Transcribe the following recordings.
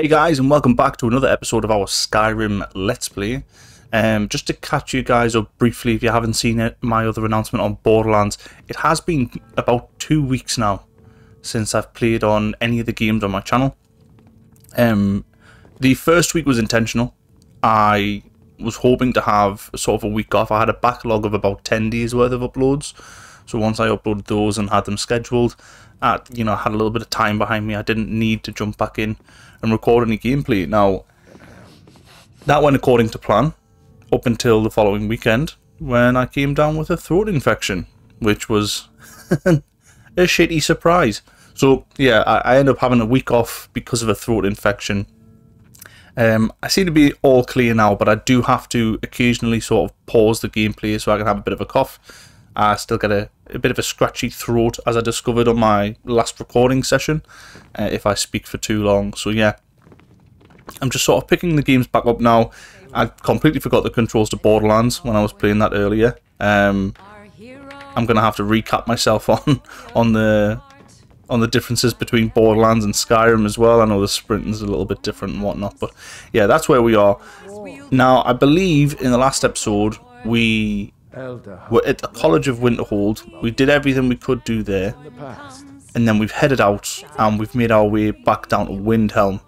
Hey guys, and welcome back to another episode of our Skyrim Let's Play. Just to catch you guys up briefly, if you haven't seen it, my other announcement on Borderlands, it has been about 2 weeks now since I've played on any of the games on my channel. The first week was intentional. I was hoping to have sort of a week off. I had a backlog of about 10 days worth of uploads, so once I uploaded those and had them scheduled, I had a little bit of time behind me. I didn't need to jump back in and record any gameplay. Now, that went according to plan up until the following weekend when I came down with a throat infection, which was a shitty surprise. So yeah, I ended up having a week off because of a throat infection. I seem to be all clear now, but I do have to occasionally sort of pause the gameplay so I can have a bit of a cough. I still get a bit of a scratchy throat, as I discovered on my last recording session, if I speak for too long. So yeah, I'm just sort of picking the games back up now. I completely forgot the controls to Borderlands when I was playing that earlier. I'm going to have to recap myself on the differences between Borderlands and Skyrim as well. I know the sprinting's a little bit different and whatnot, but yeah, that's where we are. Now, I believe in the last episode we were at the College of Winterhold. We did everything we could do there, and then we've headed out and we've made our way back down to Windhelm.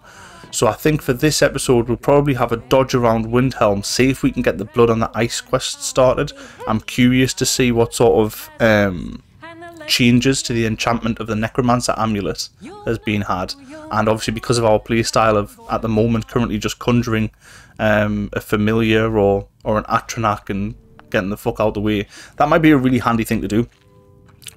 So I think for this episode we'll probably have a dodge around Windhelm, see if we can get the Blood on the Ice quest started. I'm curious to see what sort of changes to the enchantment of the Necromancer amulet has been had, and obviously because of our playstyle of at the moment currently just conjuring a familiar or an Atronach and getting the fuck out of the way, that might be a really handy thing to do.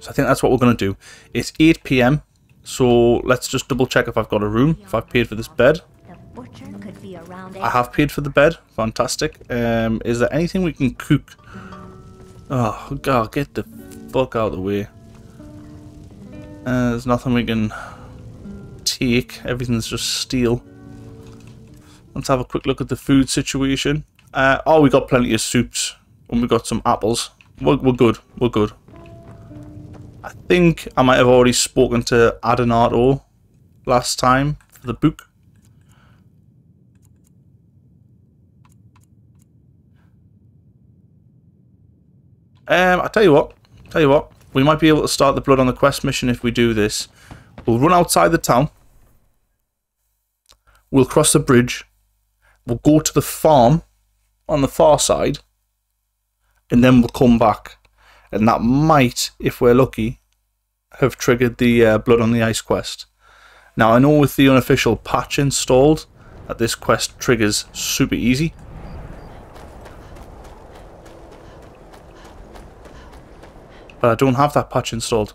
So I think that's what we're going to do. It's 8 PM, so let's just double check if I've got a room, if I've paid for this bed. I have paid for the bed, fantastic. Is there anything we can cook? Oh god, get the fuck out of the way. There's nothing we can take, everything's just steel. Let's have a quick look at the food situation. Oh, we got plenty of soups. And we got some apples. We're good. We're good. I think I might have already spoken to Adonato last time for the book. I tell you what. We might be able to start the Blood on the Quest mission if we do this. We'll run outside the town. We'll cross the bridge. We'll go to the farm on the far side. And then we'll come back, and that might, if we're lucky, have triggered the Blood on the Ice quest. Now, I know with the unofficial patch installed that this quest triggers super easy. But I don't have that patch installed.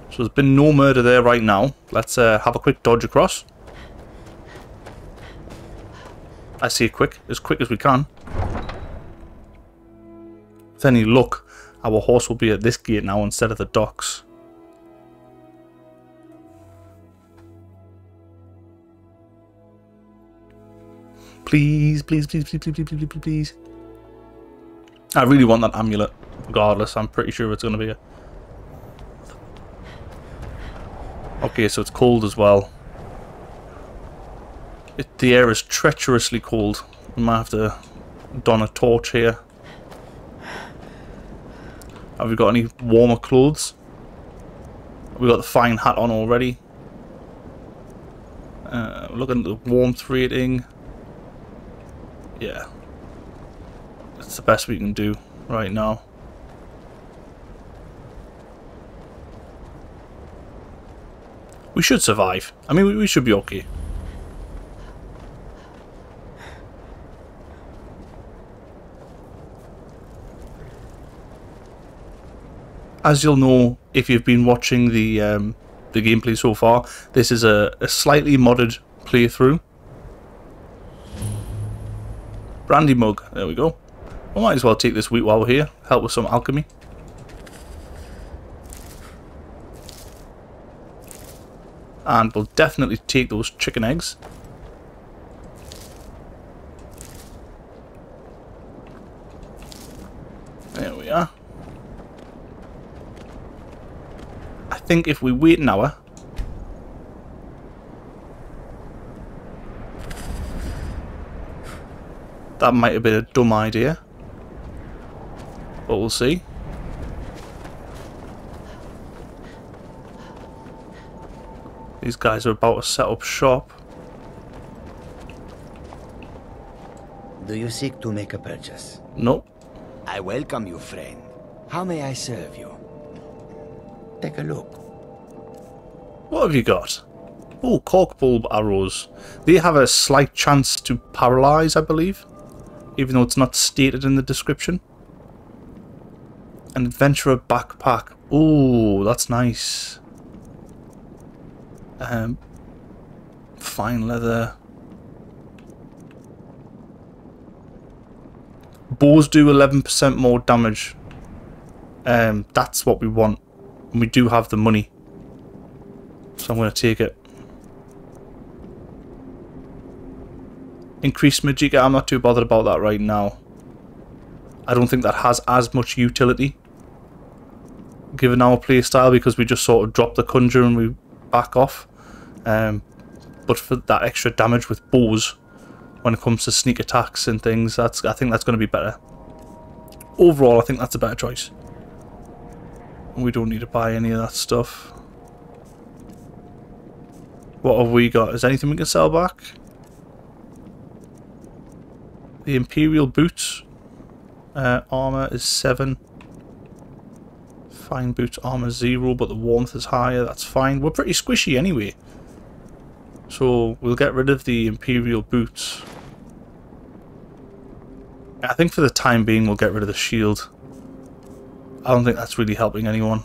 So there's been no murder there right now. Let's have a quick dodge across. I say quick as we can. With any luck, our horse will be at this gate now instead of the docks. Please, please, please, please, please, please, please, please. I really want that amulet. Regardless, I'm pretty sure it's going to be a... Okay, so it's cold as well. The air is treacherously cold. We might have to don a torch here. Have we got any warmer clothes? We got the fine hat on already. Looking at the warmth rating. Yeah. That's the best we can do right now. We should survive. I mean, we should be okay. As you'll know if you've been watching the gameplay so far, this is a slightly modded playthrough. Brandy mug, there we go. We might as well take this wheat while we're here, help with some alchemy. And we'll definitely take those chicken eggs. There we are. I think if we wait an hour, That might have been a dumb idea. But we'll see. These guys are about to set up shop. Do you seek to make a purchase? Nope. I welcome you, friend. How may I serve you? Take a look. What have you got? Oh, cork bulb arrows. They have a slight chance to paralyze, I believe. Even though it's not stated in the description. An adventurer backpack. Oh, that's nice. Fine leather. Bows do 11% more damage. That's what we want. And we do have the money. So I'm going to take it. Increased Magicka, I'm not too bothered about that right now. I don't think that has as much utility. Given our playstyle, because we just sort of drop the conjure and we back off. But for that extra damage with bows, when it comes to sneak attacks and things, I think that's going to be better. Overall, I think that's a better choice. We don't need to buy any of that stuff. What have we got? Is there anything we can sell back? The Imperial boots. Armor is 7. Fine boots, armor 0, but the warmth is higher. That's fine. We're pretty squishy anyway. So we'll get rid of the Imperial boots. I think for the time being we'll get rid of the shield. I don't think that's really helping anyone.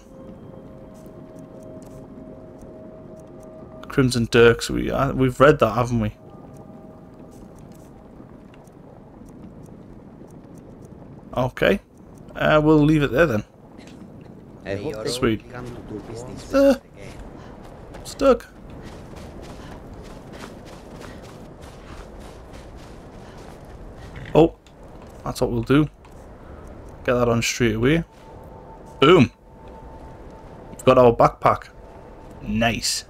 Crimson Dirks, we've read that, haven't we? Okay. We'll leave it there then. Sweet. Stuck. Oh, that's what we'll do. Get that on straight away. Boom. We've got our backpack. Nice.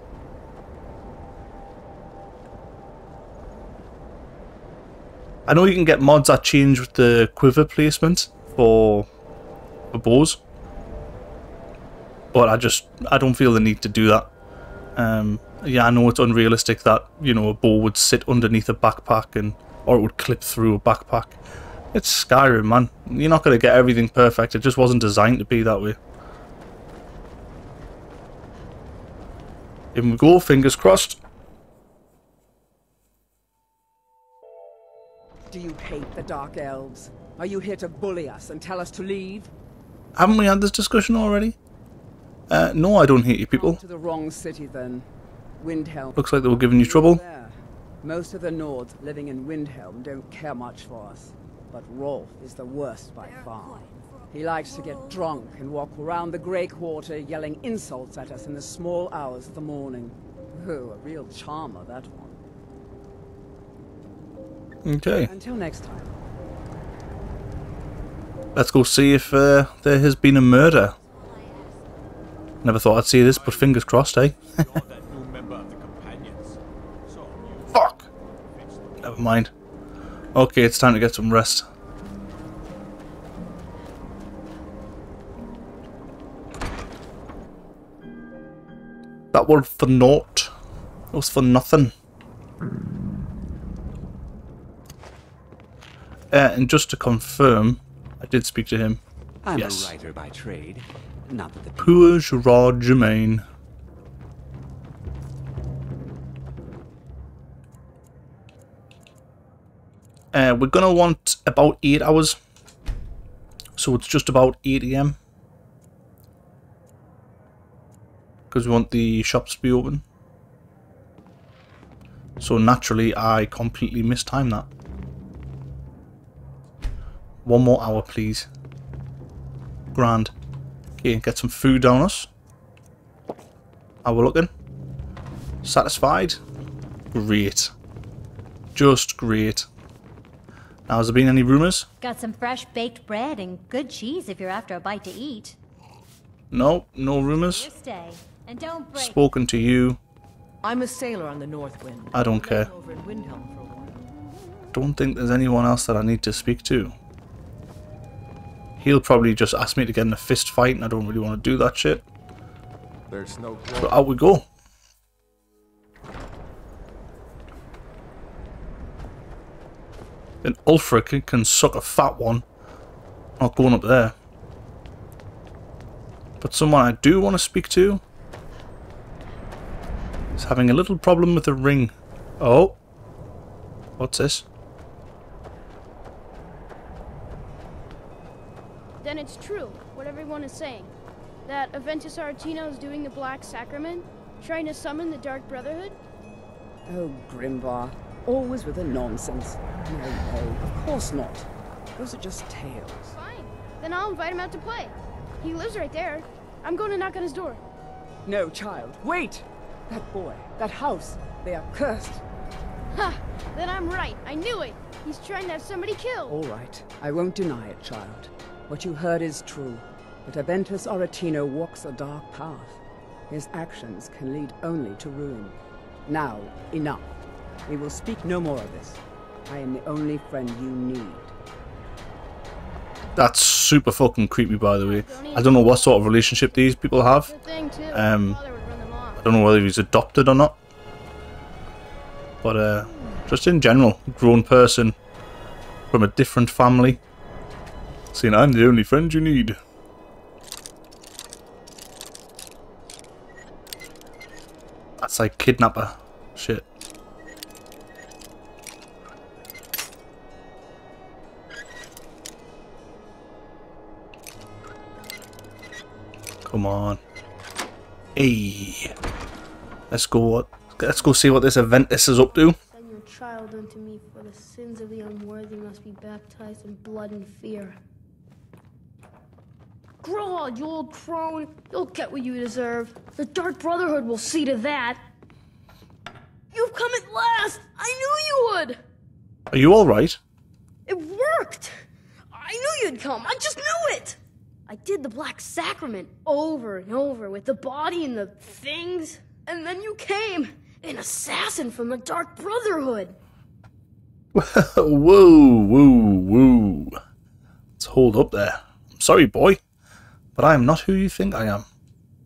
I know you can get mods that change with the quiver placement for bows, but I don't feel the need to do that. Yeah, I know it's unrealistic that, you know, a bow would sit underneath a backpack or it would clip through a backpack. It's Skyrim, man. You're not going to get everything perfect. It just wasn't designed to be that way. In we go, fingers crossed. Do you hate the Dark Elves? Are you here to bully us and tell us to leave? Haven't we had this discussion already? No, I don't hate you people. To the wrong city then. Windhelm. Looks like they were giving you trouble. There. Most of the Nords living in Windhelm don't care much for us, but Rolf is the worst by far. He likes to get drunk and walk around the Grey Quarter yelling insults at us in the small hours of the morning. Oh, a real charmer, that one. Okay. Until next time. Let's go see if there has been a murder. Never thought I'd see this, but fingers crossed, eh? Fuck! Never mind. Okay, it's time to get some rest. That was for naught. It was for nothing. And just to confirm, I did speak to him. I'm yes. a writer by trade. Not that the Poor Gerard Germain. We're gonna want about 8 hours. So it's just about 8 AM. Because we want the shops to be open. So naturally I completely mistimed that. 1 more hour, please. Grand. Okay, get some food down us. How we're looking? Satisfied? Great. Just great. Now, has there been any rumours? Got some fresh baked bread and good cheese if you're after a bite to eat. No, no rumours. You stay and don't break. Spoken to you. I'm a sailor on the North Wind. I don't care. Over in Windhelm for a while. don't think there's anyone else that I need to speak to. He'll probably just ask me to get in a fist fight, and I don't really want to do that shit. There's no So out we go. An Ulfric can suck a fat one. Not going up there. But someone I do want to speak to is having a little problem with the ring. Oh. What's this? Then it's true, what everyone is saying. That Aventus Aretino is doing the Black Sacrament, trying to summon the Dark Brotherhood? Oh, Grimbar. Always with the nonsense. No, of course not. Those are just tales. Fine. Then I'll invite him out to play. He lives right there. I'm going to knock on his door. No, child. Wait! That boy, that house, they are cursed. Ha! Then I'm right. I knew it. He's trying to have somebody killed. All right. I won't deny it, child. What you heard is true. But Aventus Aretino walks a dark path. His actions can lead only to ruin. Now, enough. We will speak no more of this. I am the only friend you need. That's super fucking creepy, by the way. I don't know what sort of relationship these people have. Good thing, too. I Father would run them off. don't know whether he's adopted or not. But just in general, grown person from a different family. Saying, I'm the only friend you need. That's like kidnapper shit. Come on. Hey. Let's go see what this event is up to. Send your child unto me, for the sins of the unworthy must be baptized in blood and fear. Grod, you old crone! You'll get what you deserve. The Dark Brotherhood will see to that. You've come at last! I knew you would! Are you alright? It worked! I knew you'd come! I just knew it! I did the Black Sacrament over and over with the body and the things. And then you came! An assassin from the Dark Brotherhood! Whoa. Let's hold up there. I'm sorry, boy. But I am not who you think I am.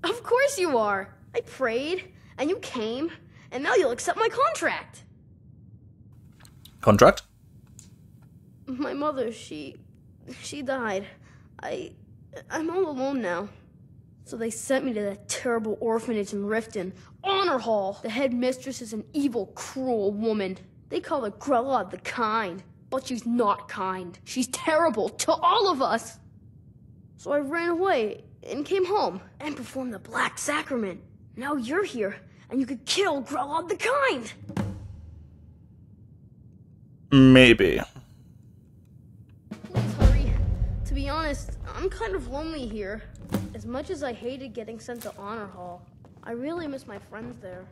Of course you are! I prayed, and you came, and now you'll accept my contract! Contract? My mother, she died. I'm all alone now. So they sent me to that terrible orphanage in Riften. Honor Hall! The headmistress is an evil, cruel woman. They call her Grella the Kind. But she's not kind. She's terrible to all of us! So I ran away and came home and performed the Black Sacrament. Now you're here, and you could kill Grella the Kind! Maybe. Please hurry. To be honest, I'm kind of lonely here. As much as I hated getting sent to Honor Hall, I really miss my friends there.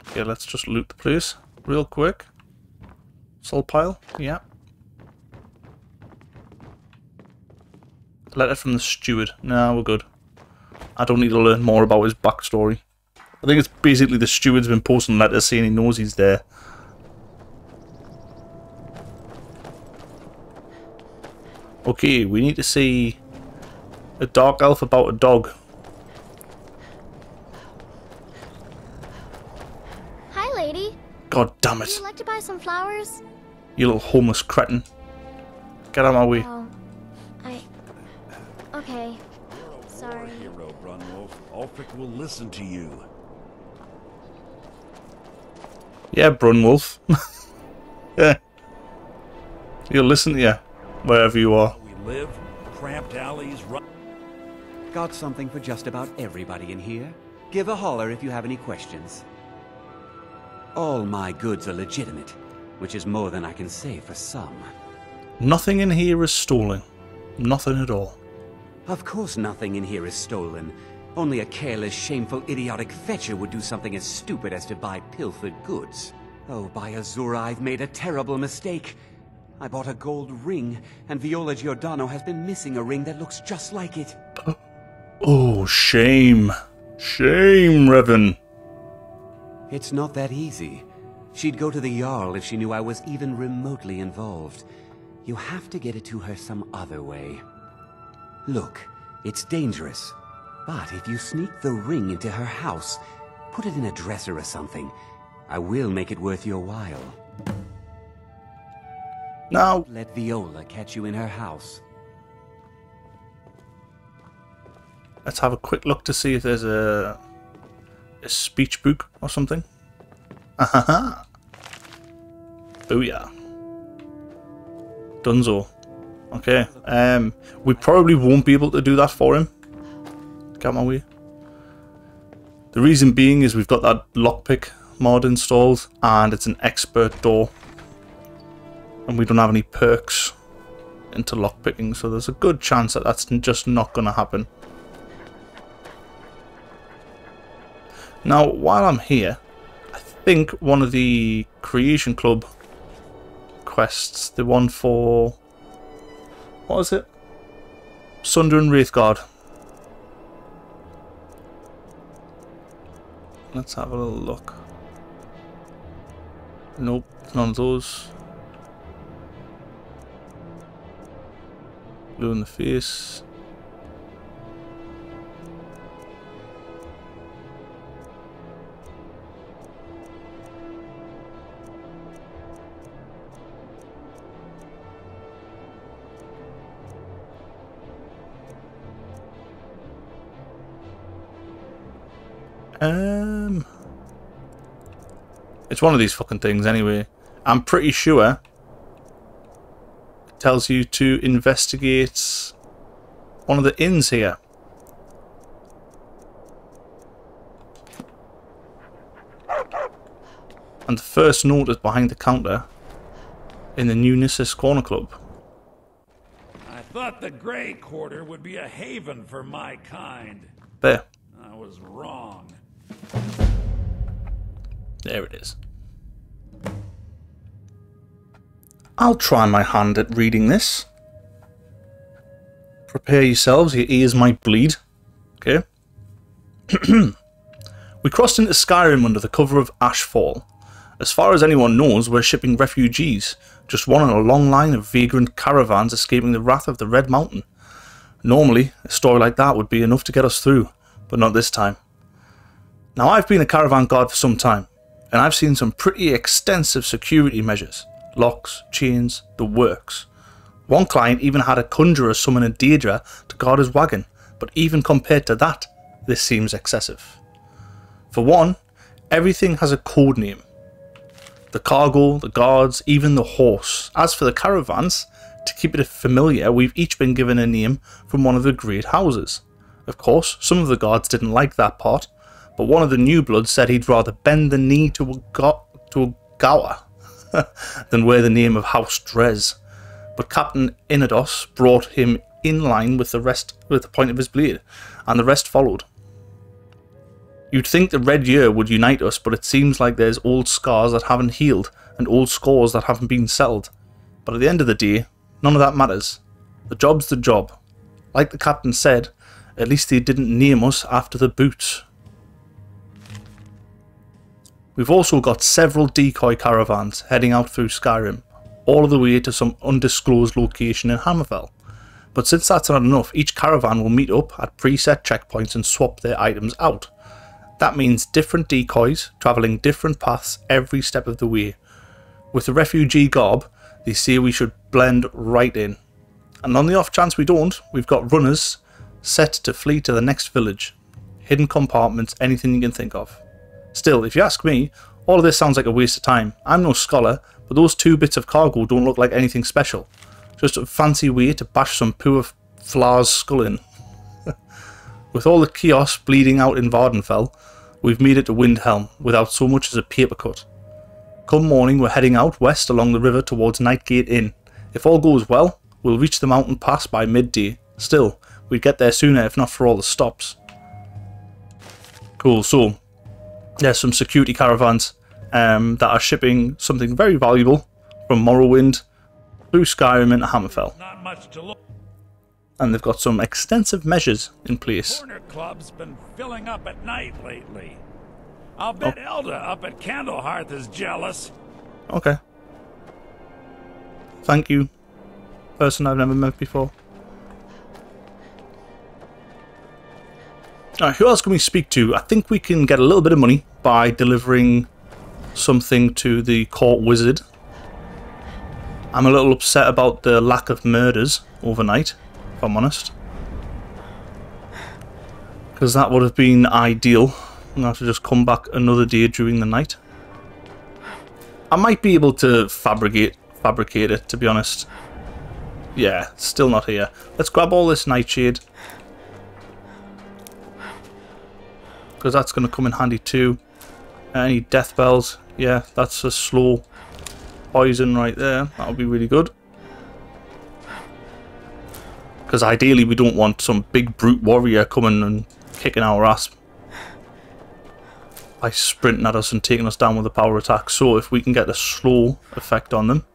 Okay, let's just loot the place real quick. Soul pile, yeah. Letter from the steward. Nah, we're good. I don't need to learn more about his backstory. I think it's basically the steward's been posting letters saying he knows he's there. Okay, we need to see a dark elf about a dog. Hi, lady. God damn Would it. you like to buy some flowers? You little homeless cretin. Get out of my way. Oh, okay. Sorry. Hero, Brunwolf. Ulfric will listen to you. Yeah, Brunwolf. Yeah. You'll listen to you, wherever you are. We live, cramped alleys, Got something for just about everybody in here. Give a holler if you have any questions. All my goods are legitimate, which is more than I can say for some. Nothing in here is stolen. Nothing at all. Of course nothing in here is stolen. Only a careless, shameful, idiotic fetcher would do something as stupid as to buy pilfered goods. Oh, by Azura, I've made a terrible mistake. I bought a gold ring, and Viola Giordano has been missing a ring that looks just like it. Oh, shame. Shame, Revan. It's not that easy. She'd go to the Jarl if she knew I was even remotely involved. You have to get it to her some other way. Look, it's dangerous. But if you sneak the ring into her house, put it in a dresser or something, I will make it worth your while. Now, Let Viola catch you in her house. let's have a quick look to see if there's a speech book or something. Ahaha. Booyah. Dunzo. Okay. We probably won't be able to do that for him. Get out my way. The reason being is we've got that lockpick mod installed and it's an expert door. And we don't have any perks into lockpicking, so there's a good chance that that's just not going to happen. Now, while I'm here, I think one of the Creation Club quests, the one for, what is it? Sunder and Wraithguard. Let's have a little look. Nope, none of those. Blue in the face. It's one of these fucking things anyway. I'm pretty sure it tells you to investigate one of the inns here. And the first note is behind the counter in the New Nissus Corner Club. I thought the Grey Quarter would be a haven for my kind. There. I was wrong. There it is. I'll try my hand at reading this. Prepare yourselves, your ears might bleed. Okay. We crossed into Skyrim under the cover of Ashfall. As far as anyone knows, we're shipping refugees, just one in a long line of vagrant caravans escaping the wrath of the Red Mountain. Normally, a story like that would be enough to get us through, but not this time. Now, I've been a caravan guard for some time, and I've seen some pretty extensive security measures. Locks, chains, the works. One client even had a conjurer summon a Daedra to guard his wagon, but even compared to that, this seems excessive. For one, everything has a code name. The cargo, the guards, even the horse. As for the caravans, to keep it familiar, we've each been given a name from one of the great houses. Of course, some of the guards didn't like that part, but one of the new bloods said he'd rather bend the knee to a gower than wear the name of House Drez. But Captain Inados brought him in line with the point of his blade, and the rest followed. You'd think the Red Year would unite us, but it seems like there's old scars that haven't healed, and old scores that haven't been settled. But at the end of the day, none of that matters. The job's the job. Like the captain said, at least they didn't name us after the boots. We've also got several decoy caravans heading out through Skyrim, all of the way to some undisclosed location in Hammerfell. But since that's not enough, each caravan will meet up at preset checkpoints and swap their items out. That means different decoys travelling different paths every step of the way. With the refugee garb, they say we should blend right in. And on the off chance we don't, we've got runners set to flee to the next village. Hidden compartments, anything you can think of. Still, if you ask me, all of this sounds like a waste of time. I'm no scholar, but those 2 bits of cargo don't look like anything special. Just a fancy way to bash some poor Flar's skull in. With all the chaos bleeding out in Vardenfell, we've made it to Windhelm without so much as a paper cut. Come morning, we're heading out west along the river towards Nightgate Inn. If all goes well, we'll reach the mountain pass by midday. Still, we'd get there sooner if not for all the stops. Cool, so there's some security caravans that are shipping something very valuable from Morrowind through Skyrim into Hammerfell. Not much to look. And they've got some extensive measures in place. Corner club's been filling up at night lately. I'll bet Elda up at Candlehearth is jealous. Okay. Thank you, person I've never met before. Alright, who else can we speak to? I think we can get a little bit of money by delivering something to the court wizard. I'm a little upset about the lack of murders overnight, if I'm honest. Because that would have been ideal. I'm going to have to just come back another day during the night. I might be able to fabricate it, to be honest. Yeah, still not here. Let's grab all this nightshade. Because that's going to come in handy too. Any death bells? Yeah, that's a slow poison right there. That'll be really good. Because ideally we don't want some big brute warrior coming and kicking our ass by sprinting at us and taking us down with a power attack. So if we can get a slow effect on them,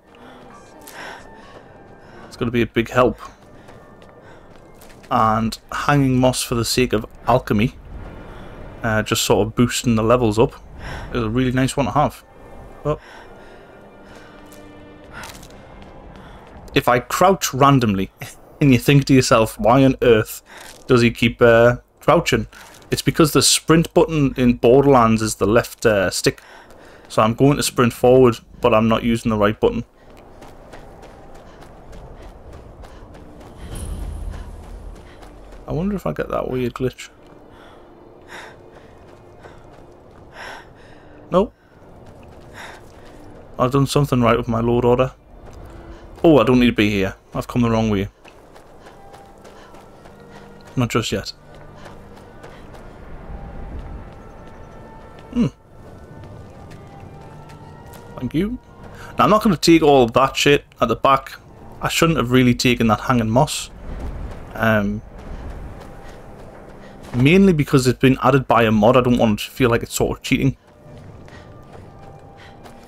it's going to be a big help. And hanging moss for the sake of alchemy, just sort of boosting the levels up, is a really nice one to have. Oh. If I crouch randomly and you think to yourself, why on earth does he keep crouching? It's because the sprint button in Borderlands is the left stick. So I'm going to sprint forward, but I'm not using the right button. I wonder if I get that weird glitch. Nope. I've done something right with my load order. Oh, I don't need to be here. I've come the wrong way. Not just yet. Thank you. Now, I'm not going to take all of that shit at the back. I shouldn't have really taken that hanging moss. Mainly because it's been added by a mod. I don't want to feel like it's sort of cheating.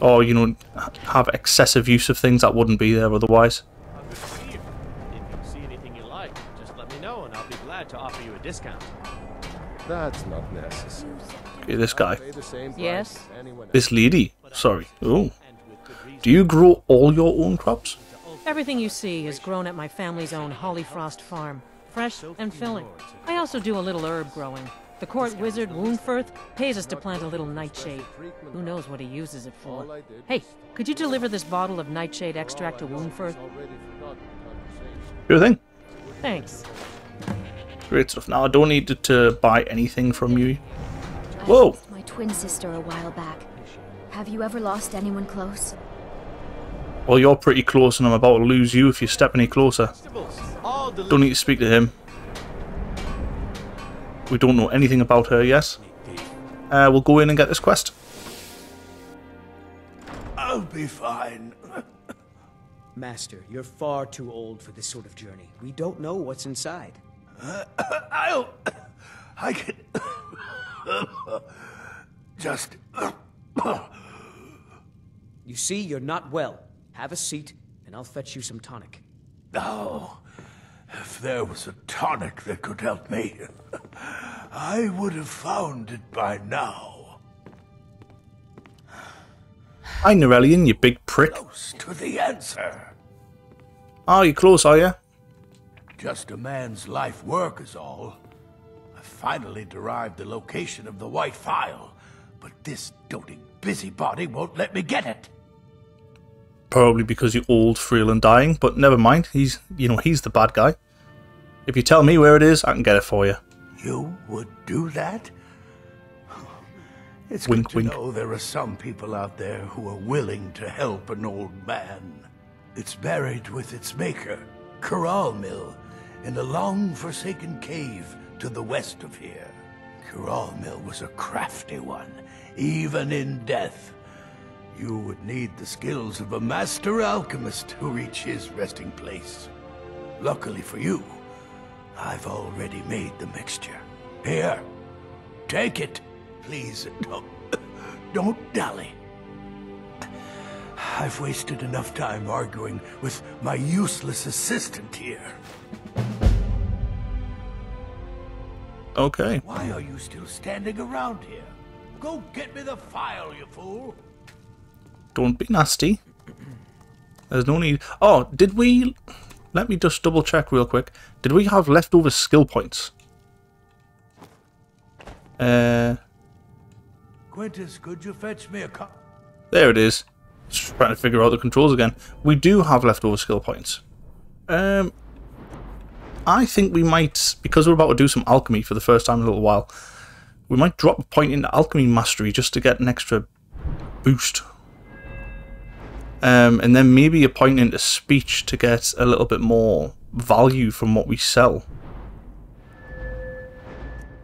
Or, you know, have excessive use of things that wouldn't be there otherwise. If you see anything you like, just let me know and I'll be glad to offer you a discount. That's not necessary. Okay, this guy. Yes? This lady. Sorry. Oh. Do you grow all your own crops? Everything you see is grown at my family's own Hollyfrost farm. Fresh and filling. I also do a little herb growing. The court wizard, Woundfirth, pays us to plant a little nightshade. Who knows what he uses it for. Hey, could you deliver this bottle of nightshade extract to Woundfirth? Sure thing. Thanks. Great stuff. Now, I don't need to buy anything from you. Whoa! I lost my twin sister a while back. Have you ever lost anyone close? Well, you're pretty close and I'm about to lose you if you step any closer. Don't need to speak to him. We don't know anything about her yet. We'll go in and get this quest. I'll be fine. Master, you're far too old for this sort of journey. We don't know what's inside. I can... just... You see, you're not well. Have a seat, and I'll fetch you some tonic. Oh, if there was a tonic that could help me, I would have found it by now. Hi, Norellian, you big prick. Close to the answer. Oh, you close, are you? Just a man's life work is all. I finally derived the location of the white file, but this doting busybody won't let me get it. Probably because you're old, frail, and dying, but never mind. He's the bad guy. If you tell me where it is, I can get it for you. You would do that? It's wink, good to wink. know there are some people out there who are willing to help an old man. It's buried with its maker, Corral Mill, in a long-forsaken cave to the west of here. Corral Mill was a crafty one, even in death. You would need the skills of a master alchemist to reach his resting place. Luckily for you, I've already made the mixture. Here, take it. Please, don't dally. I've wasted enough time arguing with my useless assistant here. Okay. Why are you still standing around here? Go get me the file, you fool. Don't be nasty. There's no need. Oh, did we... Let me just double check real quick. Did we have leftover skill points? Quintus, could you fetch me a cup? There it is. Just trying to figure out the controls again. We do have leftover skill points. I think we might, because we're about to do some alchemy for the first time in a little while, we might drop a point into alchemy mastery just to get an extra boost. And then maybe a point into speech to get a little bit more value from what we sell.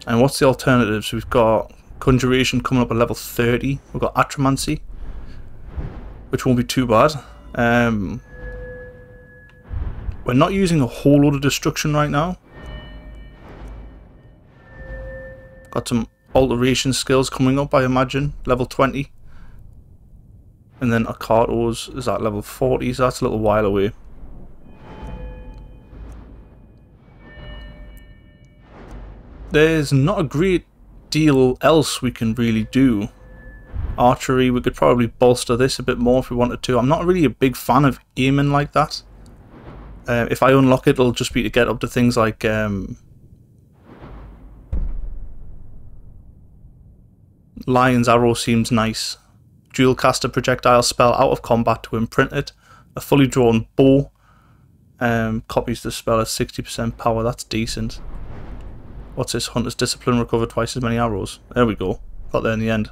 And what's the alternatives? We've got conjuration coming up at level 30. We've got atromancy, which won't be too bad. We're not using a whole lot of destruction right now. Got some alteration skills coming up, I imagine. Level 20. And then Akatos is at level 40, so that's a little while away. There's not a great deal else we can really do. Archery, we could probably bolster this a bit more if we wanted to. I'm not really a big fan of aiming like that. If I unlock it, it'll just be to get up to things like Lion's Arrow seems nice. Dual caster projectile spell out of combat to imprint it. A fully drawn bow copies the spell at 60% power. That's decent. What's this? Hunter's Discipline, recover twice as many arrows. There we go. Got there in the end.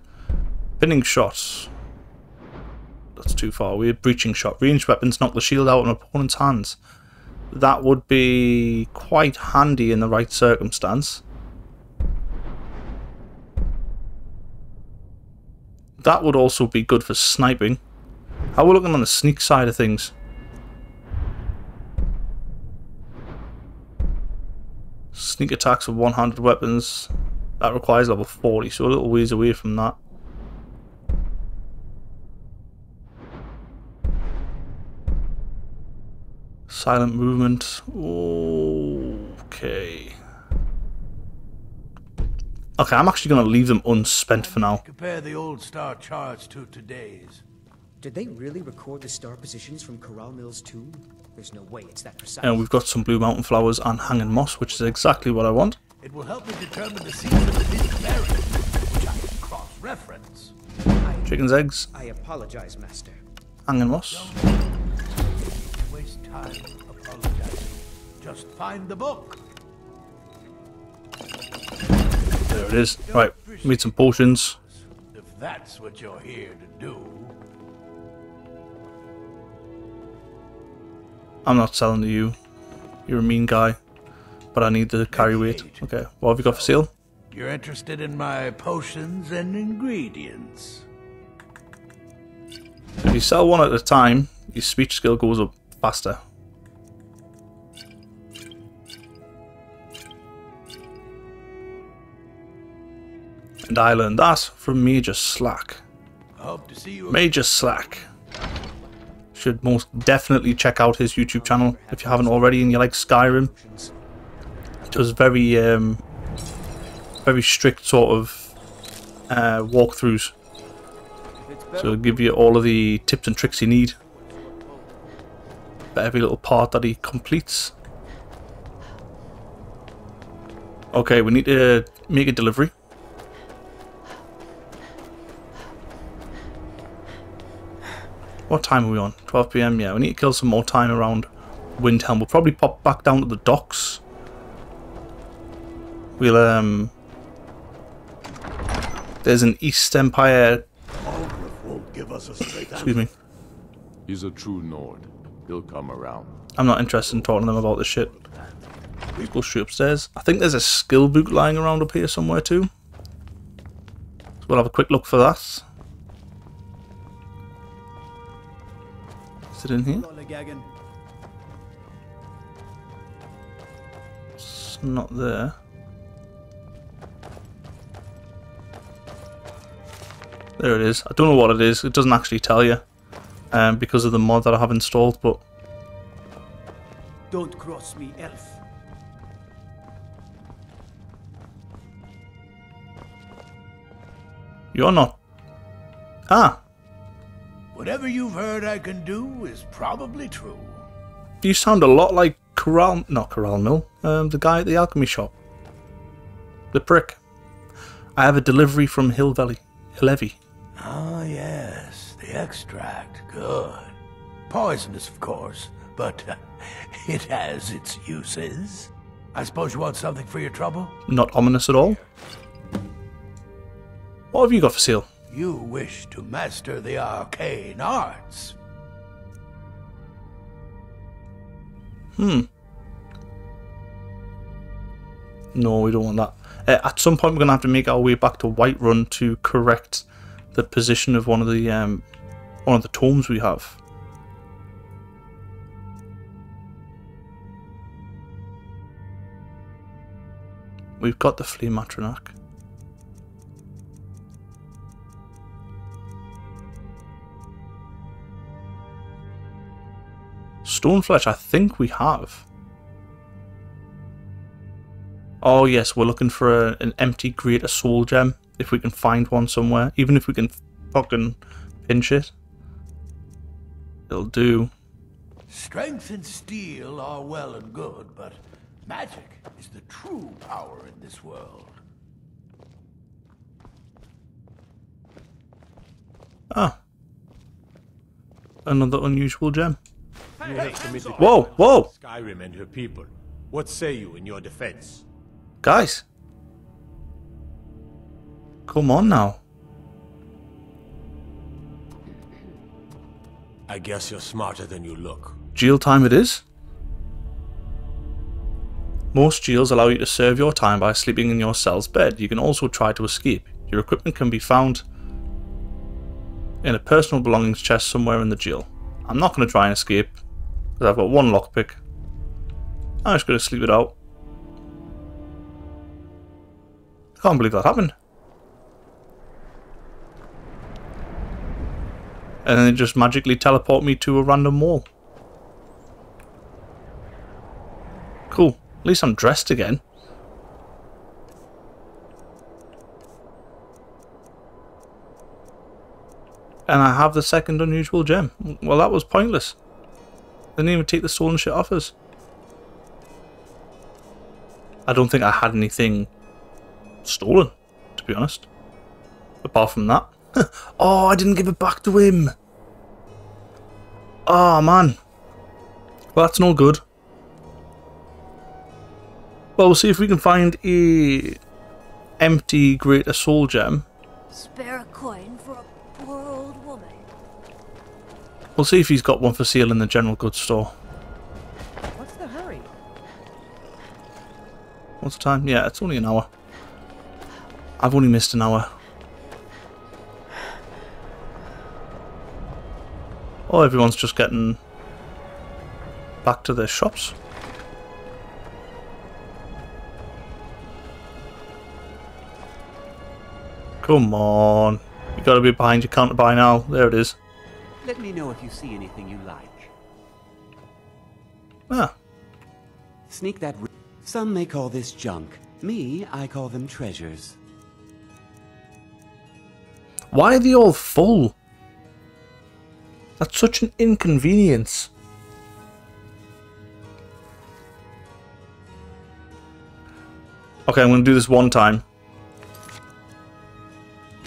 Pinning shots. That's too far away. Breaching shot. Ranged weapons knock the shield out of an opponent's hands. That would be quite handy in the right circumstance. That would also be good for sniping. How are we looking on the sneak side of things? Sneak attacks with one-handed weapons. That requires level 40, so a little ways away from that. Silent movement. Okay. Okay, I'm actually going to leave them unspent for now. Compare the old star charts to today's. Did they really record the star positions from Corral Mill's tomb? There's no way it's that precise. And we've got some blue mountain flowers and hanging moss, which is exactly what I want. It will help me determine the season of the hidden berries, which I can cross-reference. Chicken's eggs. I apologize, Master. Hanging moss. Don't waste time apologizing. Just find the book. There it is. Right, made some potions. If that's what you're here to do. I'm not selling to you. You're a mean guy. But I need the carry weight. Okay, what have you got for sale? You're interested in my potions and ingredients. If you sell one at a time, your speech skill goes up faster. And I learned that from Major Slack. I hope to see you. Major Slack. Should most definitely check out his YouTube channel if you haven't already and you like Skyrim. It does very strict sort of walkthroughs. So it'll give you all of the tips and tricks you need for every little part that he completes. Okay, we need to make a delivery. What time are we on? 12 PM? Yeah, we need to kill some more time around Windhelm. We'll probably pop back down to the docks. We'll, there's an East Empire... Excuse me. He's a true Nord. He'll come around. I'm not interested in talking to them about this shit. Let's go straight upstairs. I think there's a skill book lying around up here somewhere too. So we'll have a quick look for that. Is it in here? It's not there. There it is. I don't know what it is. It doesn't actually tell you because of the mod that I have installed, but... Don't cross me, elf. You're not... Ah. Whatever you've heard I can do is probably true. You sound a lot like not Corral Mill, the guy at the alchemy shop. The prick. I have a delivery from Hillevy. Ah, yes, the extract. Good. Poisonous, of course, but it has its uses. I suppose you want something for your trouble? Not ominous at all. What have you got for sale? You wish to master the arcane arts. No, we don't want that. At some point we're going to have to make our way back to Whiterun to correct the position of one of the tomes we have. We've got the Flea Matronac. Stoneflesh, I think we have. Oh yes, we're looking for an empty Greater Soul Gem, if we can find one somewhere. Even if we can fucking pinch it. It'll do. Strength and steel are well and good, but magic is the true power in this world. Ah. Another unusual gem. Whoa, whoa! Skyrim and her people. What say you in your defense? Guys. Come on now. I guess you're smarter than you look. Jail time it is. Most jails allow you to serve your time by sleeping in your cell's bed. You can also try to escape. Your equipment can be found in a personal belongings chest somewhere in the jail. I'm not going to try and escape, because I've got one lockpick. I'm just going to sleep it out. I can't believe that happened. And then it just magically teleport me to a random wall. Cool. At least I'm dressed again. And I have the second unusual gem. Well, that was pointless. They didn't even take the stolen shit off us. I don't think I had anything stolen, to be honest. Apart from that. Oh, I didn't give it back to him. Oh, man. Well, that's no good. Well, we'll see if we can find a empty Greater Soul Gem. Spare a coin for a poor old woman. We'll see if he's got one for sale in the general goods store. What's the hurry? What's the time? Yeah, it's only an hour. I've only missed an hour. Oh, everyone's just getting back to their shops. Come on. You gotta be behind your counter by now. There it is. Let me know if you see anything you like. Ah. Sneak that. Some may call this junk. Me, I call them treasures. Why are they all full? That's such an inconvenience. Okay, I'm going to do this one time.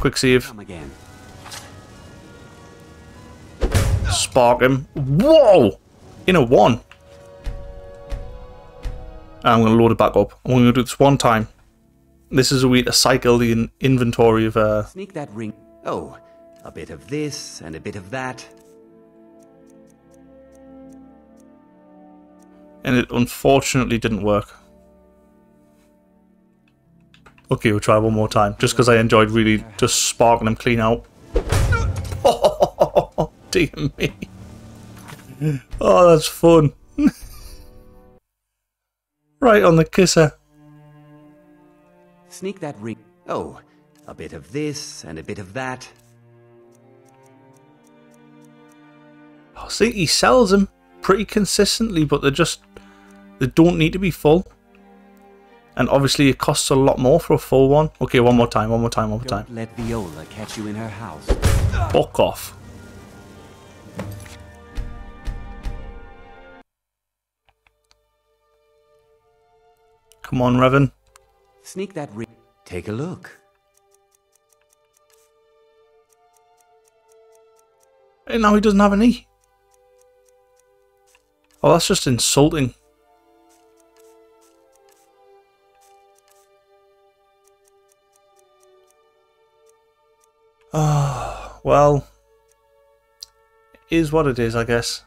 Quick save. Come again. Spark him. Whoa! In a one. And I'm going to load it back up. I'm going to do this one time. This is a way to cycle the inventory of... Sneak that ring. Oh, a bit of this and a bit of that. And it unfortunately didn't work. Okay, we'll try one more time. Just because I enjoyed really just sparking them clean out. Oh, dear me. Oh, that's fun. Right on the kisser. Sneak that ring. Oh, a bit of this and a bit of that. Oh, see, he sells them pretty consistently, but they don't need to be full. And obviously it costs a lot more for a full one. Okay, one more time. Don't let Viola catch you in her house. Fuck off. Come on, Revan. Sneak that ring. Take a look. And now he doesn't have any. Oh, that's just insulting. Oh, well. It is what it is, I guess.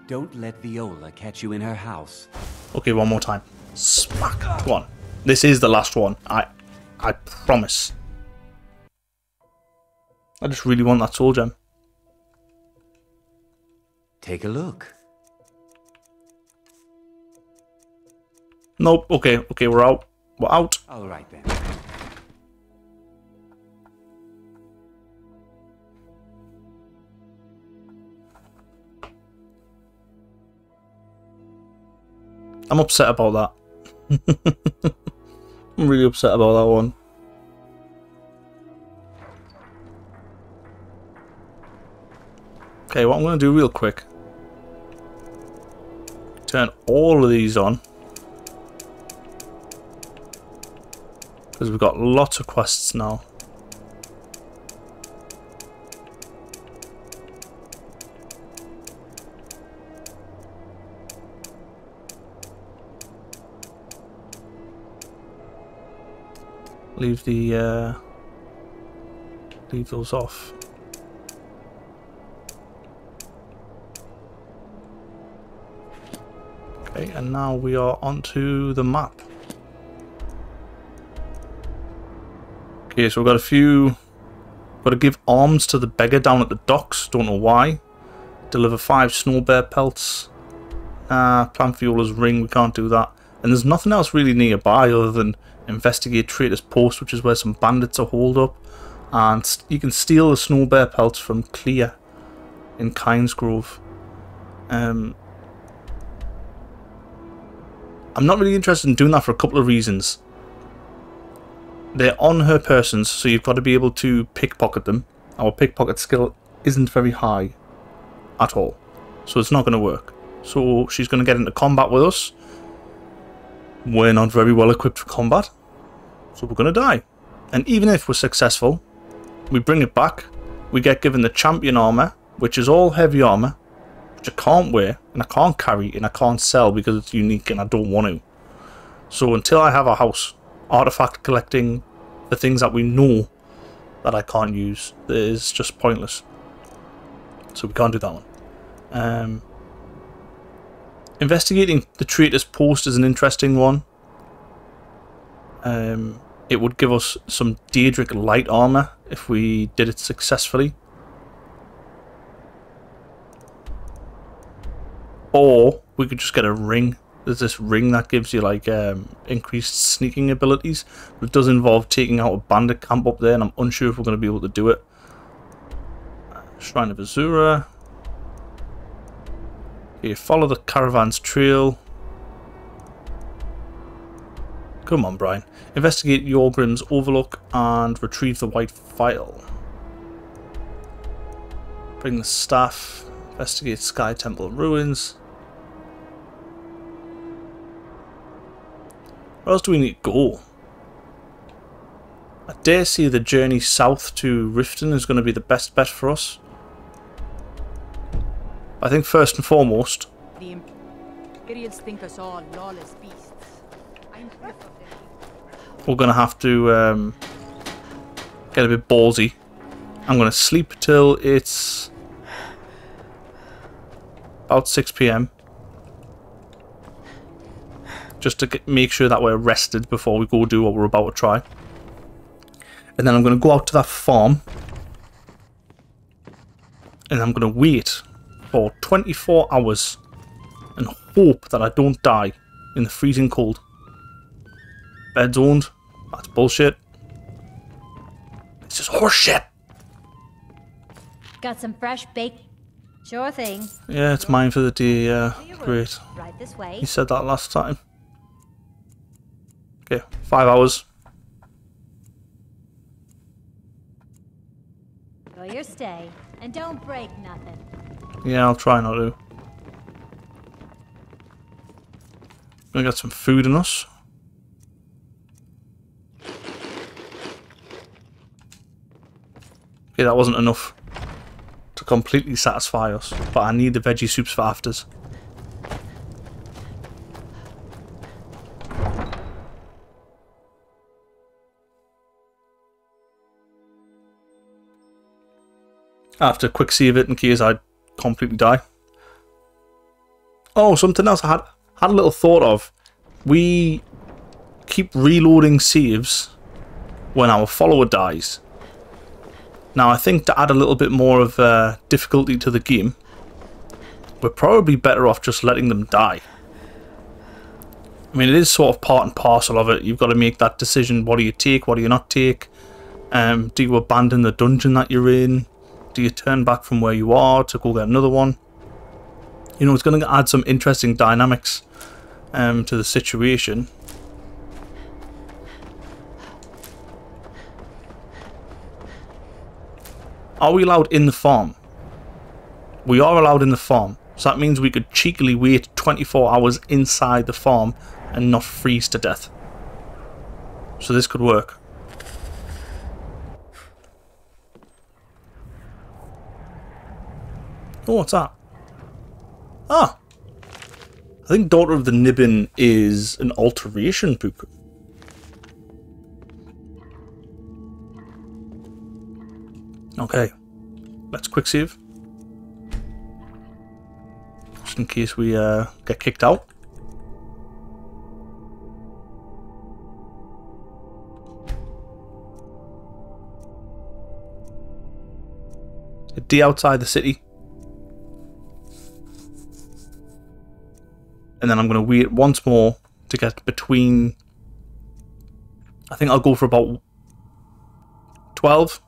Don't let Viola catch you in her house. Okay, one more time. Smack. Come on. This is the last one. I promise. I just really want that soul gem. Take a look. Nope. Okay, we're out. We're out. All right then. I'm upset about that. I'm really upset about that one. Okay, what I'm going to do real quick. Turn all of these on. Because we've got lots of quests now. Leave those off. Okay, and now we are onto the map. Okay, so we've got a few. Got to give arms to the beggar down at the docks. Don't know why. Deliver 5 snow bear pelts. Plant Viola's ring. We can't do that. And there's nothing else really nearby other than investigate Traitor's Post, which is where some bandits are holed up. And you can steal the snow bear pelts from Clear in Kynesgrove. I'm not really interested in doing that for a couple of reasons. They're on her persons, so you've got to be able to pickpocket them. Our pickpocket skill isn't very high at all, so it's not going to work. So she's going to get into combat with us. We're not very well equipped for combat, so we're going to die. And even if we're successful, we bring it back. We get given the champion armor, which is all heavy armor, which I can't wear, and I can't carry, and I can't sell because it's unique and I don't want to. So until I have a house artifact collecting the things that we know that I can't use, that is just pointless. So we can't do that one. Investigating the Traitor's Post is an interesting one. It would give us some Daedric light armor if we did it successfully. Or we could just get a ring. There's this ring that gives you like increased sneaking abilities. But it does involve taking out a bandit camp up there, and I'm unsure if we're going to be able to do it. Shrine of Azura. Okay, follow the caravan's trail. Come on, Brian. Investigate Yorgrim's Overlook and retrieve the white file. Bring the staff. Investigate Sky Temple ruins. Where else do we need to go? I dare say the journey south to Riften is going to be the best bet for us. I think first and foremost, The Imperials think us all lawless beasts. I'm proof of them. we're going to have to get a bit ballsy. I'm going to sleep till it's about 6 PM. Just to make sure that we're rested before we go do what we're about to try. And then I'm going to go out to that farm. And I'm going to wait for 24 hours and hope that I don't die in the freezing cold. Bed's owned. That's bullshit. It's just horseshit. Got some fresh baked. Sure thing. Yeah, it's mine for the day. Great. Right Right this way. He said that last time. Okay, 5 hours. Enjoy your stay, and don't break nothing. Yeah, I'll try not to. Gonna get some food in us. Okay, that wasn't enough to completely satisfy us, but I need the veggie soups for afters. I have to quick save it in case I completely die. Oh, something else I had a little thought of. We keep reloading saves when our follower dies. Now, I think to add a little bit more of difficulty to the game, we're probably better off just letting them die. I mean, it is sort of part and parcel of it. You've got to make that decision. What do you take? What do you not take? Do you abandon the dungeon that you're in? Do you turn back from where you are to go get another one? You know, it's going to add some interesting dynamics to the situation. Are we allowed in the farm? We are allowed in the farm. So that means we could cheekily wait 24 hours inside the farm and not freeze to death. So this could work. Oh, what's that? Ah! I think Daughter of the Nibbin is an alteration book. Okay. Let's quick save. Just in case we get kicked out. A day outside the city. And then I'm going to wait once more to get between... I think I'll go for about 12.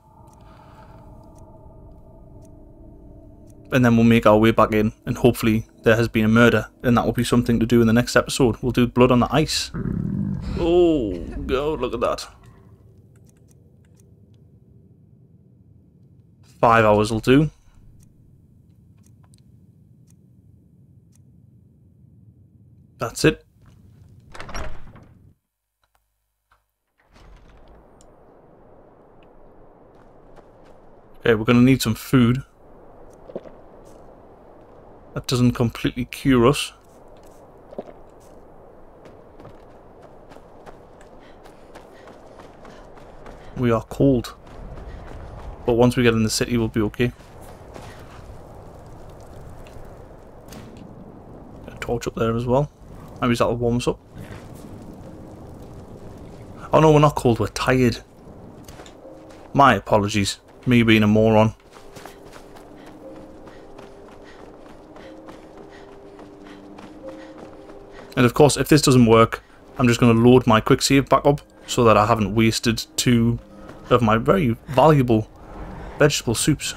And then we'll make our way back in. And hopefully there has been a murder. And that will be something to do in the next episode. We'll do Blood on the Ice. Oh, God, look at that. 5 hours will do. That's it. Okay, we're going to need some food. That doesn't completely cure us. We are cold. But once we get in the city, we'll be okay. Got a torch up there as well. Maybe that'll warm us up. Oh no, we're not cold, we're tired. My apologies. Me being a moron. And of course, if this doesn't work, I'm just going to load my quick save back up so that I haven't wasted 2 of my very valuable vegetable soups.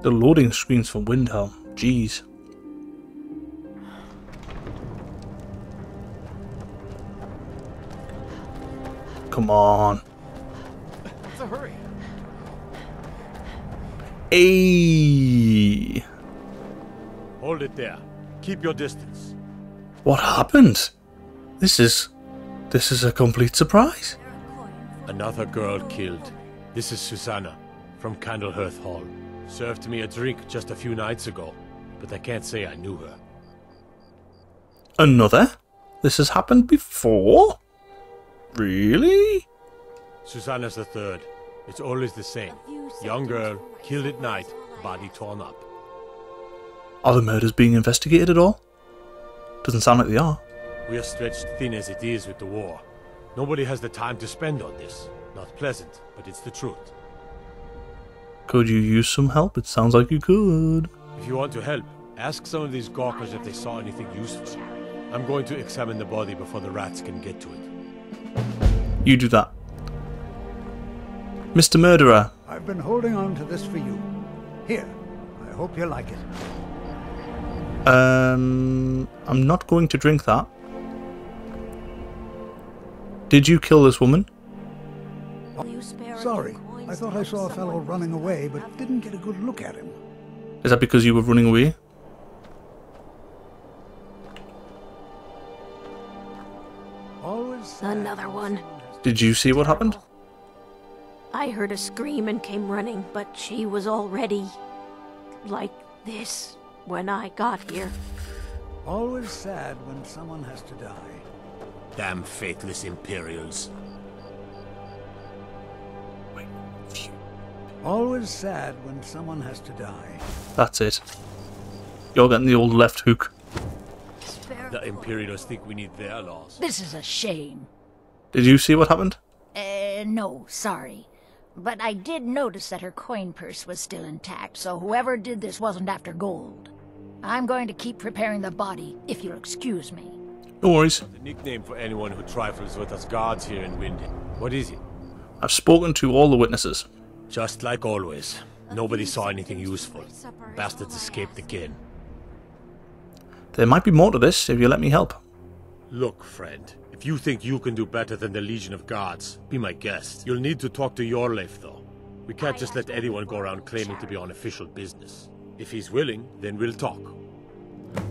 The loading screens for Windhelm. Jeez. Come on. What's a hurry? Hey. Hold it there. Keep your distance. What happened? This is a complete surprise. Another girl killed. This is Susanna from Candlehearth Hall. Served me a drink just a few nights ago, but I can't say I knew her. Another? This has happened before? Really? Susanna's the third. It's always the same. Young girl, killed at night, body torn up. Are the murders being investigated at all? Doesn't sound like they are. We are stretched thin as it is with the war. Nobody has the time to spend on this. Not pleasant, but it's the truth. Could you use some help? It sounds like you could. If you want to help, ask some of these gawkers if they saw anything useful. I'm going to examine the body before the rats can get to it. You do that. Mr. Murderer. I've been holding on to this for you. Here, I hope you like it. I'm not going to drink that. Did you kill this woman? Sorry, I thought I saw a fellow running away, but didn't get a good look at him. Is that because you were running away? Another one. Did you see what happened? I heard a scream and came running, but she was already like this when I got here. Always sad when someone has to die. Damn faithless Imperials. Always sad when someone has to die. That's it. You're getting the old left hook. The Imperials think we need their laws. This is a shame. Did you see what happened? No, sorry. But I did notice that her coin purse was still intact, so whoever did this wasn't after gold. I'm going to keep preparing the body, if you'll excuse me. No worries. The nickname for anyone who trifles with us guards here in Windham. What is it? I've spoken to all the witnesses. Just like always. Nobody saw anything useful. Bastards escaped again. There might be more to this if you let me help. Look, friend. If you think you can do better than the Legion of Guards, be my guest. You'll need to talk to your life, though. We can't just let anyone go around claiming to be on official business. If he's willing, then we'll talk.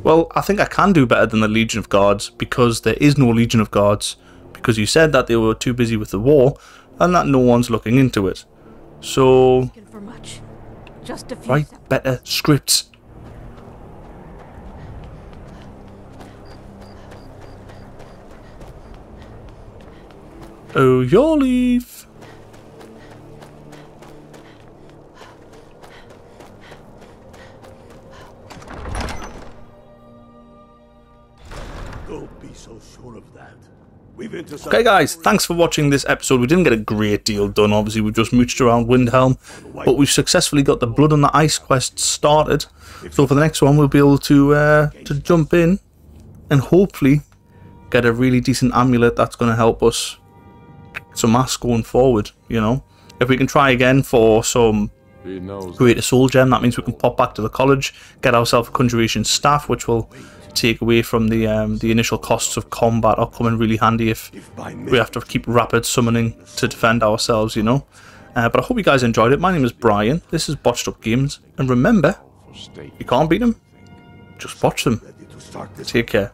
Well, I think I can do better than the Legion of Guards, because there is no Legion of Guards. Because you said that they were too busy with the war, and that no one's looking into it. So... For much. Just a few write better scripts. Oh, your leave. Don't be so sure of that. Okay guys, thanks for watching this episode. We didn't get a great deal done, obviously we just mooched around Windhelm, but we've successfully got the Blood on the Ice quest started. So for the next one we'll be able to jump in and hopefully get a really decent amulet that's going to help us some mass going forward, you know. If we can try again for some greater soul gem, that means we can pop back to the college, get ourselves a conjuration staff, which will take away from the initial costs of combat, or come in really handy if we have to keep rapid summoning to defend ourselves, you know. But I hope you guys enjoyed it. My name is Brian, this is Botched Up Games, and remember, you can't beat them, just watch them. Take care.